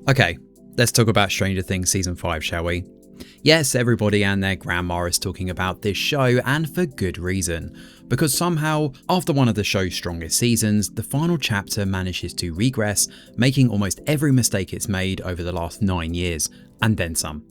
Okay, let's talk about Stranger Things Season 5, shall we? Yes, everybody and their grandma is talking about this show, and for good reason. Because somehow, after one of the show's strongest seasons, the final chapter manages to regress, making almost every mistake it's made over the last 9 years, and then some.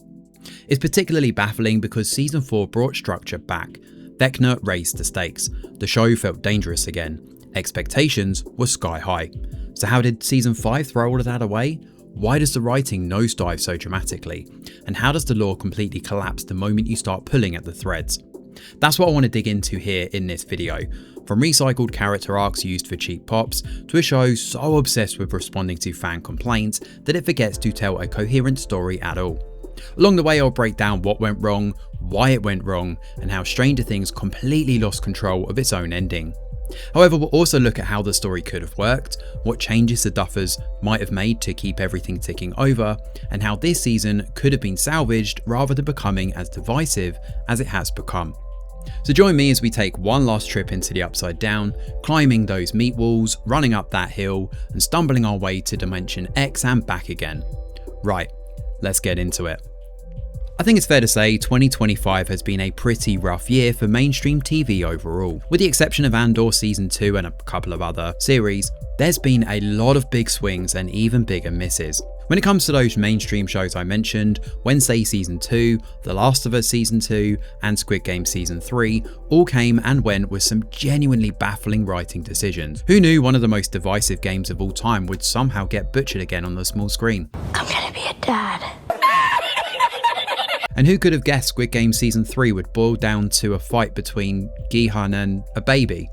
It's particularly baffling because Season 4 brought structure back. Vecna raised the stakes. The show felt dangerous again. Expectations were sky high. So how did Season 5 throw all of that away? Why does the writing nosedive so dramatically? And how does the lore completely collapse the moment you start pulling at the threads? That's what I want to dig into here in this video. From recycled character arcs used for cheap pops, to a show so obsessed with responding to fan complaints that it forgets to tell a coherent story at all. Along the way, I'll break down what went wrong, why it went wrong, and how Stranger Things completely lost control of its own ending. However, we'll also look at how the story could have worked, what changes the Duffers might have made to keep everything ticking over, and how this season could have been salvaged rather than becoming as divisive as it has become. So join me as we take one last trip into the Upside Down, climbing those meat walls, running up that hill, and stumbling our way to Dimension X and back again. Right, let's get into it. I think it's fair to say 2025 has been a pretty rough year for mainstream TV overall. With the exception of Andor Season 2 and a couple of other series, there's been a lot of big swings and even bigger misses. When it comes to those mainstream shows I mentioned, Wednesday Season 2, The Last of Us Season 2, and Squid Game Season 3 all came and went with some genuinely baffling writing decisions. Who knew one of the most divisive games of all time would somehow get butchered again on the small screen? I'm gonna be a dad. And who could have guessed Squid Game Season 3 would boil down to a fight between Gi-hun and a baby?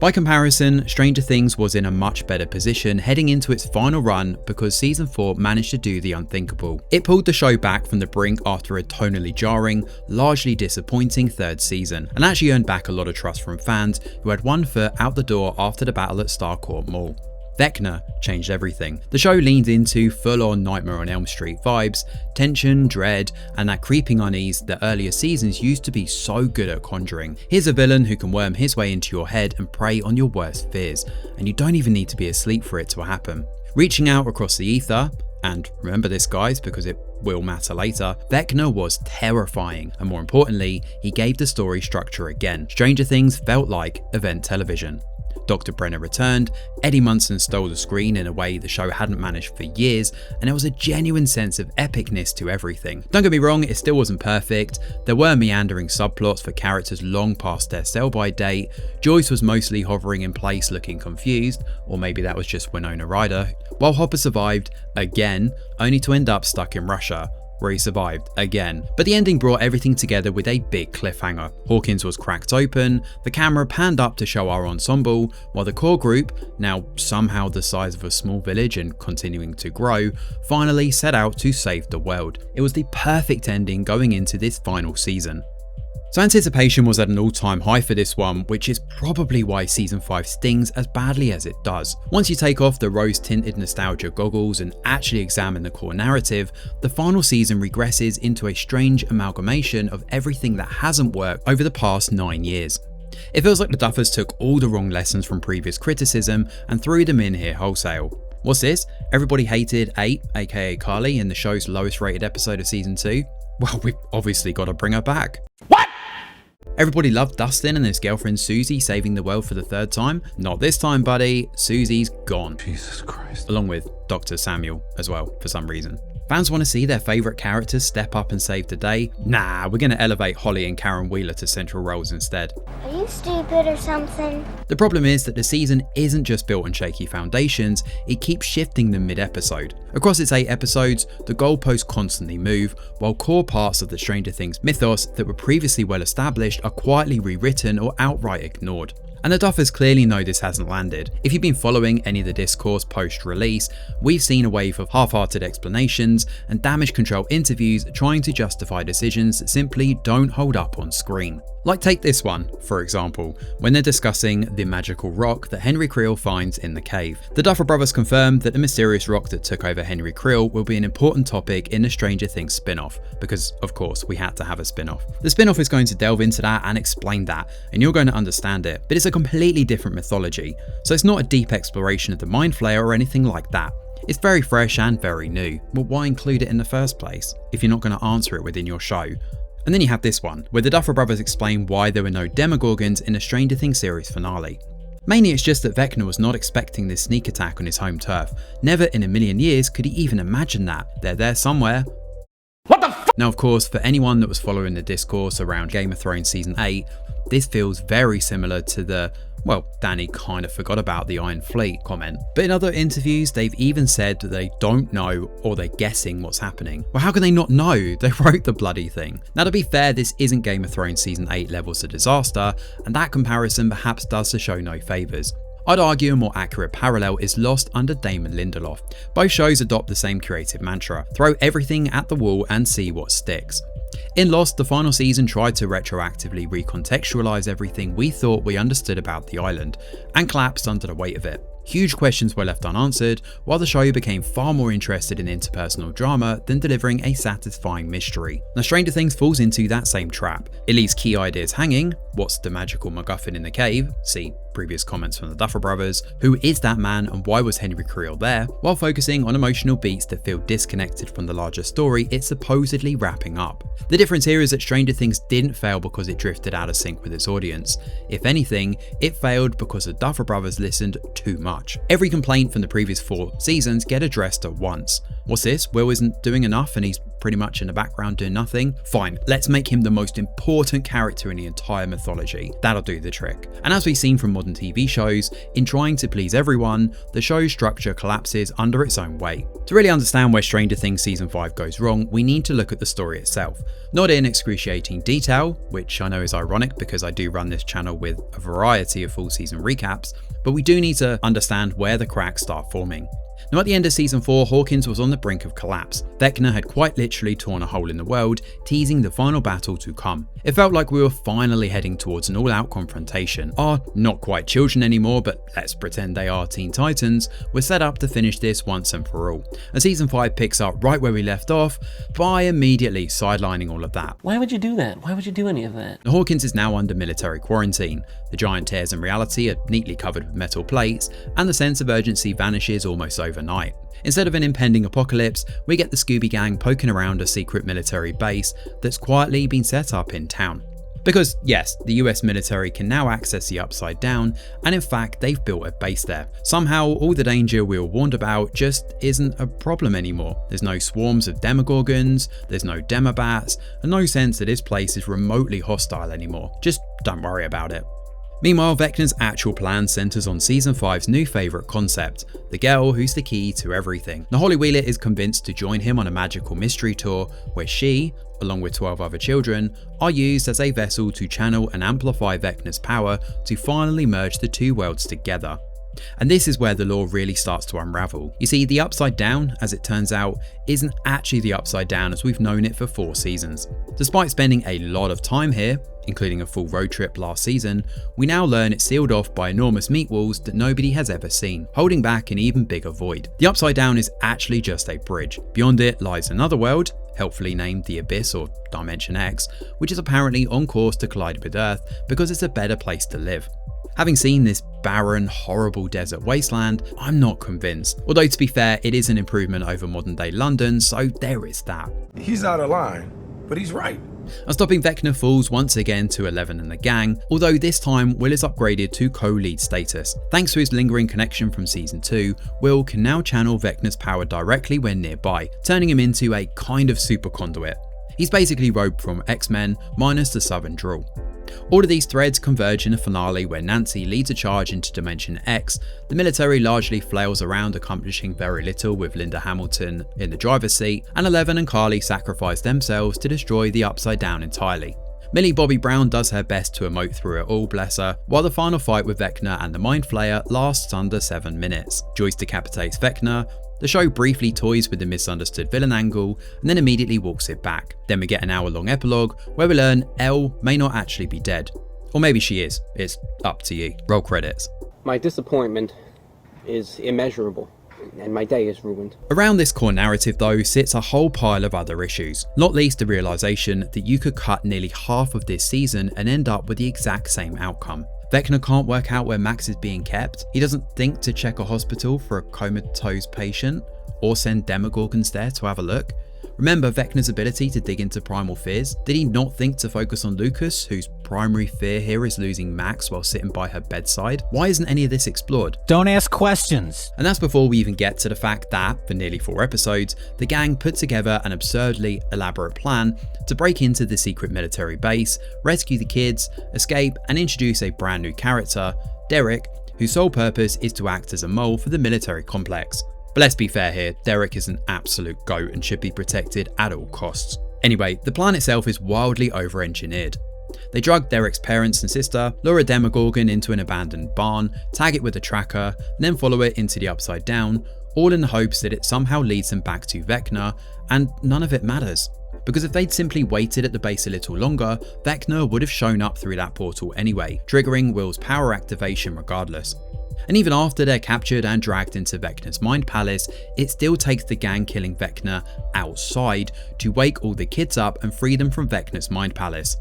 By comparison, Stranger Things was in a much better position heading into its final run because Season 4 managed to do the unthinkable. It pulled the show back from the brink after a tonally jarring, largely disappointing third season, and actually earned back a lot of trust from fans who had one foot out the door after the battle at Starcourt Mall. Vecna changed everything. The show leaned into full-on Nightmare on Elm Street vibes, tension, dread, and that creeping unease that earlier seasons used to be so good at conjuring. Here's a villain who can worm his way into your head and prey on your worst fears, and you don't even need to be asleep for it to happen. Reaching out across the ether, and remember this guys because it will matter later, Vecna was terrifying, and more importantly, he gave the story structure again. Stranger Things felt like event television. Dr. Brenner returned, Eddie Munson stole the screen in a way the show hadn't managed for years, and there was a genuine sense of epicness to everything. Don't get me wrong, it still wasn't perfect. There were meandering subplots for characters long past their sell-by date. Joyce was mostly hovering in place looking confused, or maybe that was just Winona Ryder, while Hopper survived, again, only to end up stuck in Russia, where he survived again. But the ending brought everything together with a big cliffhanger. Hawkins was cracked open, the camera panned up to show our ensemble, while the core group, now somehow the size of a small village and continuing to grow, finally set out to save the world. It was the perfect ending going into this final season. So anticipation was at an all-time high for this one, which is probably why Season 5 stings as badly as it does. Once you take off the rose-tinted nostalgia goggles and actually examine the core narrative, the final season regresses into a strange amalgamation of everything that hasn't worked over the past 9 years. It feels like the Duffers took all the wrong lessons from previous criticism and threw them in here wholesale. What's this? Everybody hated 8, aka Carly, in the show's lowest rated episode of Season 2? Well, we've obviously got to bring her back. What? Everybody loved Dustin and his girlfriend Susie saving the world for the third time. Not this time, buddy. Susie's gone. Jesus Christ. Along with Dr. Samuel as well, for some reason. Fans want to see their favourite characters step up and save the day? Nah, we're going to elevate Holly and Karen Wheeler to central roles instead. Are you stupid or something? The problem is that the season isn't just built on shaky foundations, it keeps shifting them mid-episode. Across its 8 episodes, the goalposts constantly move, while core parts of the Stranger Things mythos that were previously well established are quietly rewritten or outright ignored. And the Duffers clearly know this hasn't landed. If you've been following any of the discourse post-release, we've seen a wave of half-hearted explanations and damage control interviews trying to justify decisions that simply don't hold up on screen. Like take this one, for example, when they're discussing the magical rock that Henry Creel finds in the cave. The Duffer Brothers confirmed that the mysterious rock that took over Henry Creel will be an important topic in the Stranger Things spin-off, because of course we had to have a spin-off. The spin-off is going to delve into that and explain that, and you're going to understand it, but it's a completely different mythology, so it's not a deep exploration of the Mind Flayer or anything like that. It's very fresh and very new. Well, why include it in the first place if you're not going to answer it within your show? And then you have this one, where the Duffer Brothers explain why there were no Demogorgons in the Stranger Things series finale. Mainly it's just that Vecna was not expecting this sneak attack on his home turf. Never in a million years could he even imagine that. They're there somewhere. What the f? Now of course, for anyone that was following the discourse around Game of Thrones Season 8, this feels very similar to the, well, Danny kind of forgot about the Iron Fleet comment. But in other interviews, they've even said that they don't know or they're guessing what's happening. Well, how can they not know? They wrote the bloody thing. Now to be fair, this isn't Game of Thrones Season 8 levels of disaster, and that comparison perhaps does the show no favours. I'd argue a more accurate parallel is Lost under Damon Lindelof. Both shows adopt the same creative mantra: throw everything at the wall and see what sticks. In Lost, the final season tried to retroactively recontextualize everything we thought we understood about the island, and collapsed under the weight of it. Huge questions were left unanswered, while the show became far more interested in interpersonal drama than delivering a satisfying mystery. Now Stranger Things falls into that same trap. It leaves key ideas hanging. What's the magical MacGuffin in the cave? See previous comments from the Duffer Brothers. Who is that man and why was Henry Creel there? While focusing on emotional beats that feel disconnected from the larger story it's supposedly wrapping up. The difference here is that Stranger Things didn't fail because it drifted out of sync with its audience. If anything, it failed because the Duffer Brothers listened too much. Every complaint from the previous 4 seasons get addressed at once. What's this? Will isn't doing enough and he's pretty much in the background doing nothing? Fine, let's make him the most important character in the entire mythology. That'll do the trick. And as we've seen from modern TV shows, in trying to please everyone, the show's structure collapses under its own weight. To really understand where Stranger Things Season 5 goes wrong, we need to look at the story itself. Not in excruciating detail, which I know is ironic because I do run this channel with a variety of full season recaps, but we do need to understand where the cracks start forming. Now at the end of Season 4, Hawkins was on the brink of collapse. Vecna had quite literally torn a hole in the world, teasing the final battle to come. It felt like we were finally heading towards an all-out confrontation. Our not quite children anymore, but let's pretend they are Teen Titans, were set up to finish this once and for all. And Season 5 picks up right where we left off by immediately sidelining all of that. Why would you do that? Why would you do any of that? Now, Hawkins is now under military quarantine. The giant tears in reality are neatly covered with metal plates, and the sense of urgency vanishes almost overnight. Instead of an impending apocalypse, we get the Scooby Gang poking around a secret military base that's quietly been set up in town. Because yes, the US military can now access the Upside Down, and in fact they've built a base there. Somehow all the danger we were warned about just isn't a problem anymore. There's no swarms of Demogorgons, there's no Demobats, and no sense that this place is remotely hostile anymore. Just don't worry about it. Meanwhile, Vecna's actual plan centers on Season 5's new favourite concept, the girl who's the key to everything. Now Holly Wheeler is convinced to join him on a magical mystery tour where she, along with 12 other children, are used as a vessel to channel and amplify Vecna's power to finally merge the two worlds together. And this is where the lore really starts to unravel. You see, the Upside Down, as it turns out, isn't actually the Upside Down as we've known it for 4 seasons. Despite spending a lot of time here, including a full road trip last season, we now learn it's sealed off by enormous meat walls that nobody has ever seen, holding back an even bigger void. The Upside Down is actually just a bridge. Beyond it lies another world, helpfully named the Abyss or Dimension X, which is apparently on course to collide with Earth because it's a better place to live. Having seen this barren, horrible desert wasteland, I'm not convinced. Although to be fair, it is an improvement over modern day London, so there is that. He's out of line, but he's right. And stopping Vecna falls once again to 11 and the gang, although this time Will is upgraded to co-lead status. Thanks to his lingering connection from Season 2, Will can now channel Vecna's power directly when nearby, turning him into a kind of super conduit. He's basically Rogue from X-Men minus the southern drawl. All of these threads converge in a finale where Nancy leads a charge into Dimension X. The military largely flails around, accomplishing very little with Linda Hamilton in the driver's seat, and Eleven and Carly sacrifice themselves to destroy the Upside Down entirely. Millie Bobby Brown does her best to emote through it all, bless her, while the final fight with Vecna and the Mind Flayer lasts under 7 minutes. Joyce decapitates Vecna. The show briefly toys with the misunderstood villain angle and then immediately walks it back. Then we get an hour-long epilogue where we learn Elle may not actually be dead. Or maybe she is. It's up to you. Roll credits. My disappointment is immeasurable, and my day is ruined. Around this core narrative though sits a whole pile of other issues, not least the realization that you could cut nearly half of this season and end up with the exact same outcome. Vecna can't work out where Max is being kept. He doesn't think to check a hospital for a comatose patient. or send Demogorgons there to have a look? Remember Vecna's ability to dig into primal fears? Did he not think to focus on Lucas, whose primary fear here is losing Max while sitting by her bedside? Why isn't any of this explored? Don't ask questions. And that's before we even get to the fact that, for nearly 4 episodes, the gang put together an absurdly elaborate plan to break into the secret military base, rescue the kids, escape, and introduce a brand new character, Derek, whose sole purpose is to act as a mole for the military complex. But let's be fair here, Derek is an absolute goat and should be protected at all costs. Anyway, the plan itself is wildly over-engineered. They drug Derek's parents and sister, lure a Demogorgon into an abandoned barn, tag it with a tracker, and then follow it into the Upside Down, all in the hopes that it somehow leads them back to Vecna, and none of it matters. Because if they'd simply waited at the base a little longer, Vecna would have shown up through that portal anyway, triggering Will's power activation regardless. And even after they're captured and dragged into Vecna's Mind Palace, it still takes the gang killing Vecna outside to wake all the kids up and free them from Vecna's Mind Palace.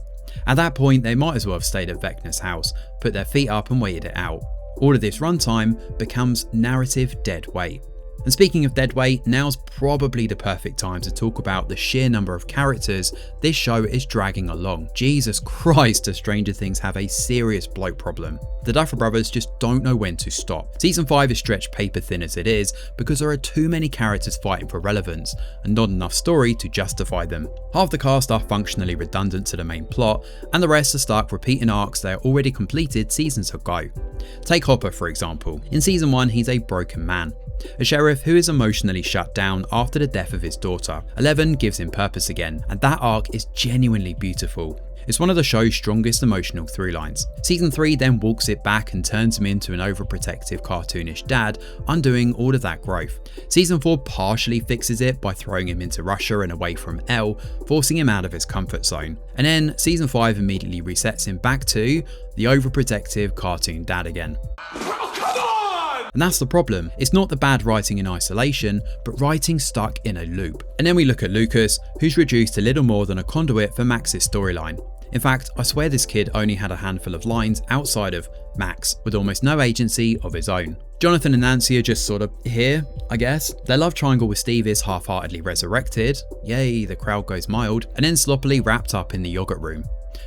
At that point, they might as well have stayed at Vecna's house, put their feet up and waited it out. All of this runtime becomes narrative dead weight. And speaking of dead weight, now's probably the perfect time to talk about the sheer number of characters this show is dragging along. Jesus Christ, does Stranger Things have a serious bloat problem. The Duffer Brothers just don't know when to stop. Season 5 is stretched paper thin as it is because there are too many characters fighting for relevance and not enough story to justify them. Half the cast are functionally redundant to the main plot, and the rest are stuck repeating arcs they already completed seasons ago. Take Hopper for example. In season 1 he's a broken man, a sheriff who is emotionally shut down after the death of his daughter. 11 gives him purpose again, and that arc is genuinely beautiful. It's one of the show's strongest emotional through lines. Season 3 then walks it back and turns him into an overprotective cartoonish dad, undoing all of that growth. Season 4 partially fixes it by throwing him into Russia and away from Elle, forcing him out of his comfort zone. And then Season 5 immediately resets him back to the overprotective cartoon dad again. And that's the problem. It's not the bad writing in isolation, but writing stuck in a loop. And then we look at Lucas, who's reduced to little more than a conduit for Max's storyline. In fact, I swear this kid only had a handful of lines outside of Max, with almost no agency of his own. Jonathan and Nancy are just sort of here, I guess. Their love triangle with Steve is half-heartedly resurrected, yay, the crowd goes mild, and then sloppily wrapped up in the yogurt room.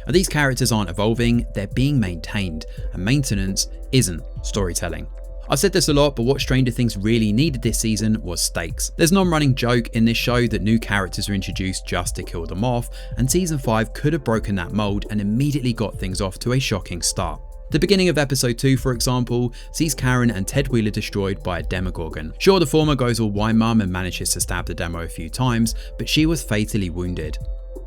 And these characters aren't evolving, they're being maintained, and maintenance isn't storytelling. I've said this a lot, but what Stranger Things really needed this season was stakes. There's an on-running joke in this show that new characters are introduced just to kill them off, and season 5 could have broken that mold and immediately got things off to a shocking start. The beginning of episode 2, for example, sees Karen and Ted Wheeler destroyed by a Demogorgon. Sure, the former goes all wine mum and manages to stab the demo a few times, but she was fatally wounded.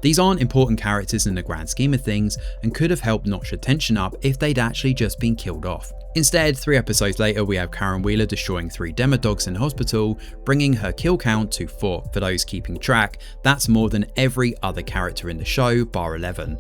These aren't important characters in the grand scheme of things and could have helped notch the tension up if they'd actually just been killed off. Instead, 3 episodes later we have Karen Wheeler destroying 3 Demodogs in hospital, bringing her kill count to 4. For those keeping track, that's more than every other character in the show bar 11.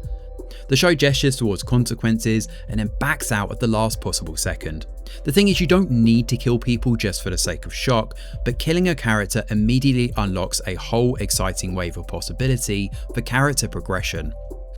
The show gestures towards consequences and then backs out at the last possible second. The thing is, you don't need to kill people just for the sake of shock, but killing a character immediately unlocks a whole exciting wave of possibility for character progression.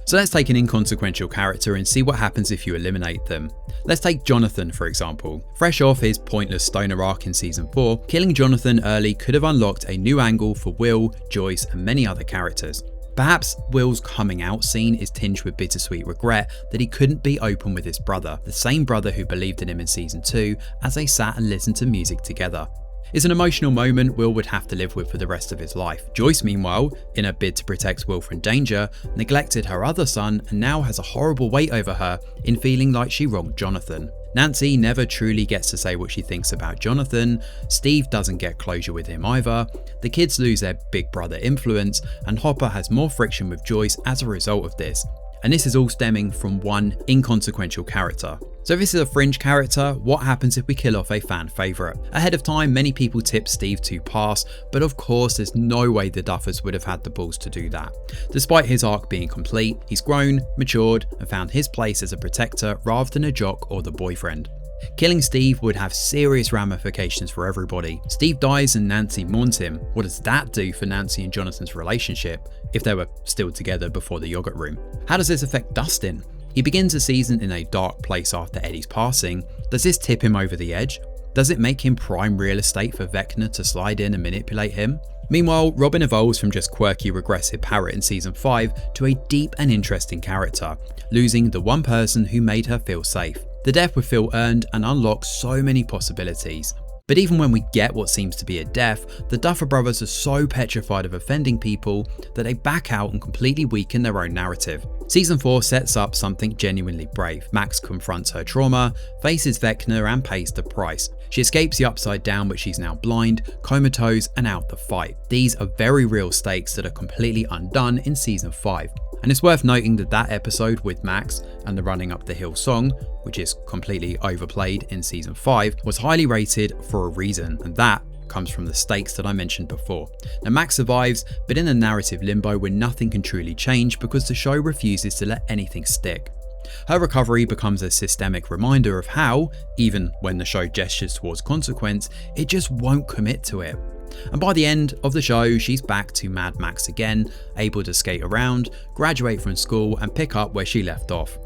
So let's take an inconsequential character and see what happens if you eliminate them. Let's take Jonathan for example. Fresh off his pointless stoner arc in season 4, killing Jonathan early could have unlocked a new angle for Will, Joyce and many other characters. Perhaps Will's coming out scene is tinged with bittersweet regret that he couldn't be open with his brother, the same brother who believed in him in season 2, as they sat and listened to music together. It's an emotional moment Will would have to live with for the rest of his life. Joyce, meanwhile, in a bid to protect Will from danger, neglected her other son and now has a horrible weight over her in feeling like she wronged Jonathan. Nancy never truly gets to say what she thinks about Jonathan, Steve doesn't get closure with him either, the kids lose their big brother influence, and Hopper has more friction with Joyce as a result of this. And this is all stemming from one inconsequential character. So if this is a fringe character, what happens if we kill off a fan favourite? Ahead of time, many people tipped Steve to pass, but of course there's no way the Duffers would have had the balls to do that. Despite his arc being complete, he's grown, matured, and found his place as a protector rather than a jock or the boyfriend. Killing Steve would have serious ramifications for everybody. Steve dies and Nancy mourns him. What does that do for Nancy and Jonathan's relationship, if they were still together before the yogurt room? How does this affect Dustin? He begins the season in a dark place after Eddie's passing. Does this tip him over the edge? Does it make him prime real estate for Vecna to slide in and manipulate him? Meanwhile, Robin evolves from just quirky, regressive parrot in season 5 to a deep and interesting character, losing the one person who made her feel safe. The death would feel earned and unlock so many possibilities. But even when we get what seems to be a death, the Duffer Brothers are so petrified of offending people that they back out and completely weaken their own narrative. Season 4 sets up something genuinely brave. Max confronts her trauma, faces Vecna and pays the price. She escapes the Upside Down, but she's now blind, comatose and out the fight. These are very real stakes that are completely undone in season 5. And it's worth noting that that episode with Max and the Running Up the Hill song, which is completely overplayed in season 5, was highly rated for a reason, and that comes from the stakes that I mentioned before. Now Max survives, but in a narrative limbo where nothing can truly change because the show refuses to let anything stick. Her recovery becomes a systemic reminder of how, even when the show gestures towards consequence, it just won't commit to it. And by the end of the show, she's back to Mad Max again, able to skate around, graduate from school and pick up where she left off.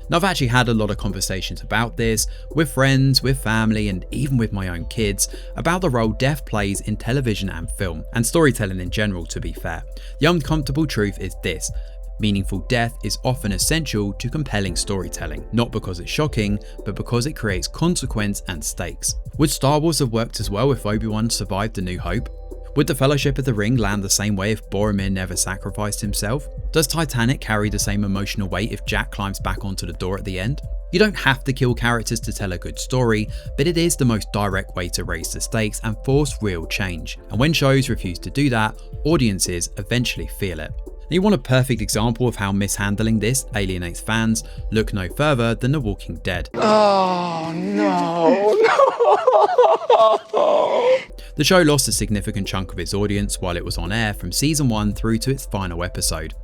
Now I've actually had a lot of conversations about this, with friends, with family and even with my own kids, about the role death plays in television and film, and storytelling in general to be fair. The uncomfortable truth is this: meaningful death is often essential to compelling storytelling, not because it's shocking, but because it creates consequence and stakes. Would Star Wars have worked as well if Obi-Wan survived A New Hope? Would the Fellowship of the Ring land the same way if Boromir never sacrificed himself? Does Titanic carry the same emotional weight if Jack climbs back onto the door at the end? You don't have to kill characters to tell a good story, but it is the most direct way to raise the stakes and force real change. And when shows refuse to do that, audiences eventually feel it. You want a perfect example of how mishandling this alienates fans? Look no further than The Walking Dead. Oh, no. The show lost a significant chunk of its audience while it was on air from season 1 through to its final episode.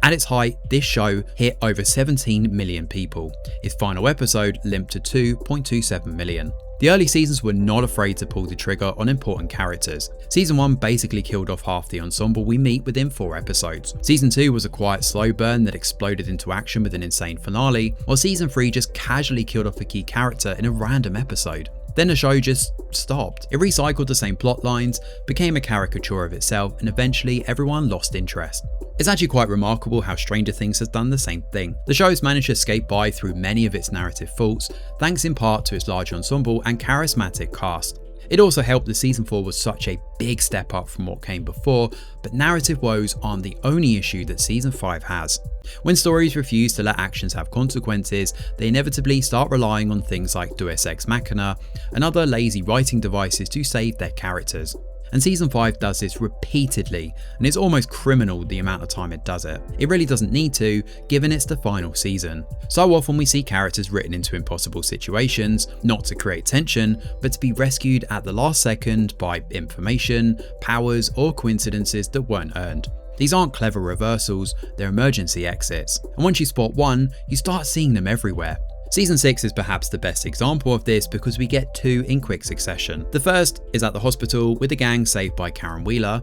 At its height, this show hit over 17 million people. Its final episode limped to 2.27 million. The early seasons were not afraid to pull the trigger on important characters. Season 1 basically killed off half the ensemble we meet within 4 episodes. Season 2 was a quiet slow burn that exploded into action with an insane finale, while Season 3 just casually killed off a key character in a random episode. Then the show just stopped. It recycled the same plot lines, became a caricature of itself, and eventually everyone lost interest. It's actually quite remarkable how Stranger Things has done the same thing. The show has managed to skate by through many of its narrative faults, thanks in part to its large ensemble and charismatic cast. It also helped that season 4 was such a big step up from what came before, but narrative woes aren't the only issue that season 5 has. When stories refuse to let actions have consequences, they inevitably start relying on things like Deus Ex Machina and other lazy writing devices to save their characters. And season 5 does this repeatedly, and it's almost criminal the amount of time it does it. It really doesn't need to, given it's the final season. So often we see characters written into impossible situations, not to create tension, but to be rescued at the last second by information, powers, or coincidences that weren't earned. These aren't clever reversals, they're emergency exits. And once you spot one, you start seeing them everywhere. Season 6 is perhaps the best example of this because we get 2 in quick succession. The first is at the hospital with the gang saved by Karen Wheeler,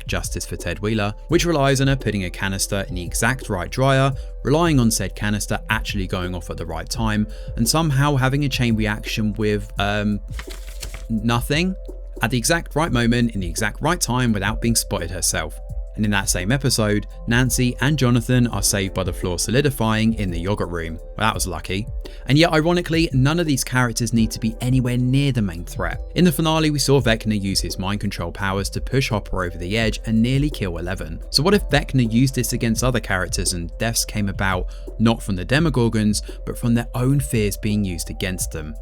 #Justice for Ted Wheeler, which relies on her putting a canister in the exact right dryer, relying on said canister actually going off at the right time, and somehow having a chain reaction with, nothing at the exact right moment in the exact right time without being spotted herself. And in that same episode, Nancy and Jonathan are saved by the floor solidifying in the yogurt room. Well, that was lucky. And yet ironically, none of these characters need to be anywhere near the main threat. In the finale, we saw Vecna use his mind control powers to push Hopper over the edge and nearly kill Eleven. So what if Vecna used this against other characters and deaths came about not from the Demogorgons, but from their own fears being used against them?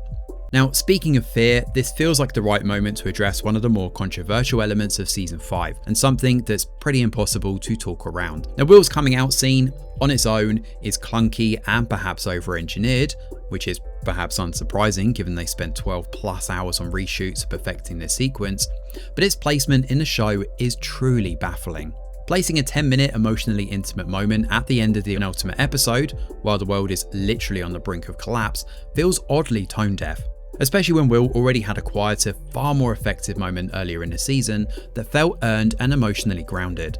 Now, speaking of fear, this feels like the right moment to address one of the more controversial elements of season 5, and something that's pretty impossible to talk around. Now, Will's coming out scene on its own is clunky and perhaps over-engineered, which is perhaps unsurprising given they spent 12+ hours on reshoots perfecting this sequence, but its placement in the show is truly baffling. Placing a 10-minute emotionally intimate moment at the end of the penultimate episode, while the world is literally on the brink of collapse, feels oddly tone-deaf. Especially when Will already had a quieter, far more effective moment earlier in the season that felt earned and emotionally grounded.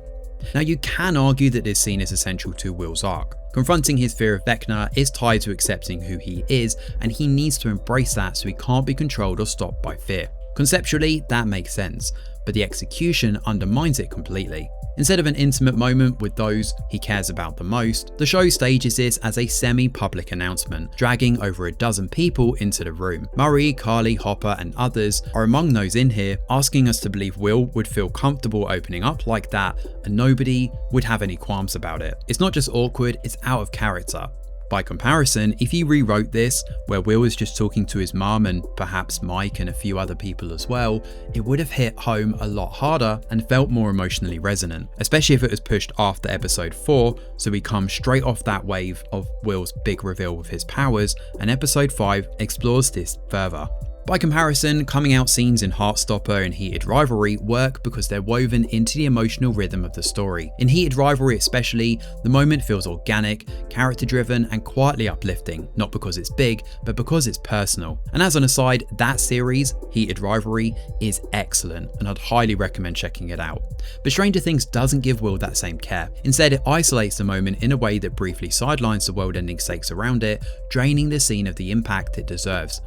Now you can argue that this scene is essential to Will's arc. Confronting his fear of Vecna is tied to accepting who he is, and he needs to embrace that so he can't be controlled or stopped by fear. Conceptually, that makes sense, but the execution undermines it completely. Instead of an intimate moment with those he cares about the most, the show stages this as a semi-public announcement, dragging over a dozen people into the room. Murray, Carly, Hopper, and others are among those in here, asking us to believe Will would feel comfortable opening up like that and nobody would have any qualms about it. It's not just awkward, it's out of character. By comparison, if you rewrote this, where Will is just talking to his mum and perhaps Mike and a few other people as well, it would have hit home a lot harder and felt more emotionally resonant, especially if it was pushed after episode 4, so we come straight off that wave of Will's big reveal with his powers, and episode 5 explores this further. By comparison, coming out scenes in Heartstopper and Heated Rivalry work because they're woven into the emotional rhythm of the story. In Heated Rivalry especially, the moment feels organic, character driven, and quietly uplifting, not because it's big, but because it's personal. And as an aside, that series, Heated Rivalry, is excellent, and I'd highly recommend checking it out. But Stranger Things doesn't give Will that same care. Instead, it isolates the moment in a way that briefly sidelines the world-ending stakes around it, draining the scene of the impact it deserves.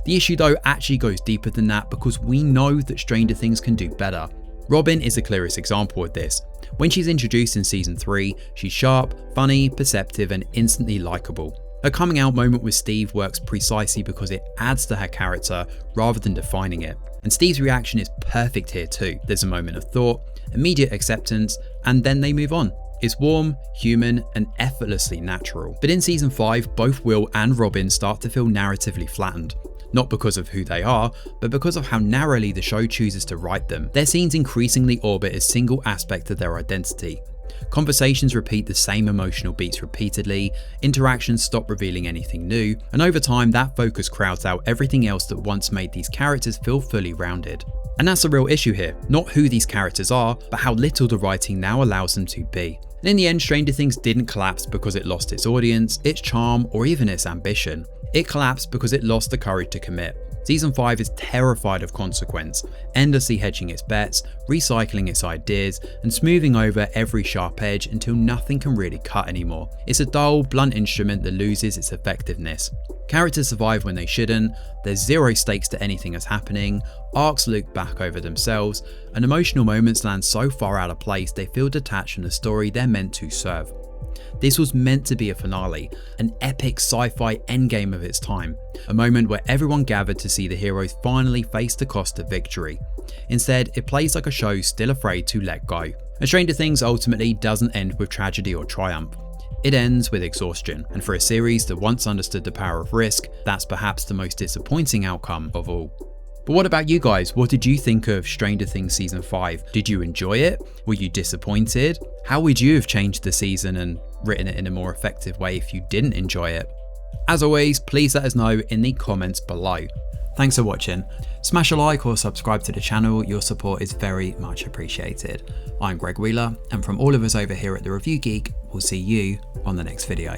The issue though actually goes deeper than that because we know that Stranger Things can do better. Robin is the clearest example of this. When she's introduced in season 3, she's sharp, funny, perceptive, and instantly likable. Her coming out moment with Steve works precisely because it adds to her character rather than defining it. And Steve's reaction is perfect here too. There's a moment of thought, immediate acceptance, and then they move on. It's warm, human, and effortlessly natural. But in season 5, both Will and Robin start to feel narratively flattened. Not because of who they are, but because of how narrowly the show chooses to write them. Their scenes increasingly orbit a single aspect of their identity. Conversations repeat the same emotional beats repeatedly, interactions stop revealing anything new, and over time that focus crowds out everything else that once made these characters feel fully rounded. And that's a real issue here, not who these characters are, but how little the writing now allows them to be. And in the end, Stranger Things didn't collapse because it lost its audience, its charm, or even its ambition. It collapsed because it lost the courage to commit. Season 5 is terrified of consequence, endlessly hedging its bets, recycling its ideas, and smoothing over every sharp edge until nothing can really cut anymore. It's a dull, blunt instrument that loses its effectiveness. Characters survive when they shouldn't, there's zero stakes to anything that's happening, arcs loop back over themselves, and emotional moments land so far out of place they feel detached from the story they're meant to serve. This was meant to be a finale, an epic sci-fi endgame of its time, a moment where everyone gathered to see the heroes finally face the cost of victory. Instead, it plays like a show still afraid to let go. And Stranger Things ultimately doesn't end with tragedy or triumph. It ends with exhaustion, and for a series that once understood the power of risk, that's perhaps the most disappointing outcome of all. But what about you guys? What did you think of Stranger Things Season 5? Did you enjoy it? Were you disappointed? How would you have changed the season and written it in a more effective way if you didn't enjoy it? As always, please let us know in the comments below. Thanks for watching. Smash a like or subscribe to the channel, your support is very much appreciated. I'm Greg Wheeler, and from all of us over here at The Review Geek, we'll see you on the next video.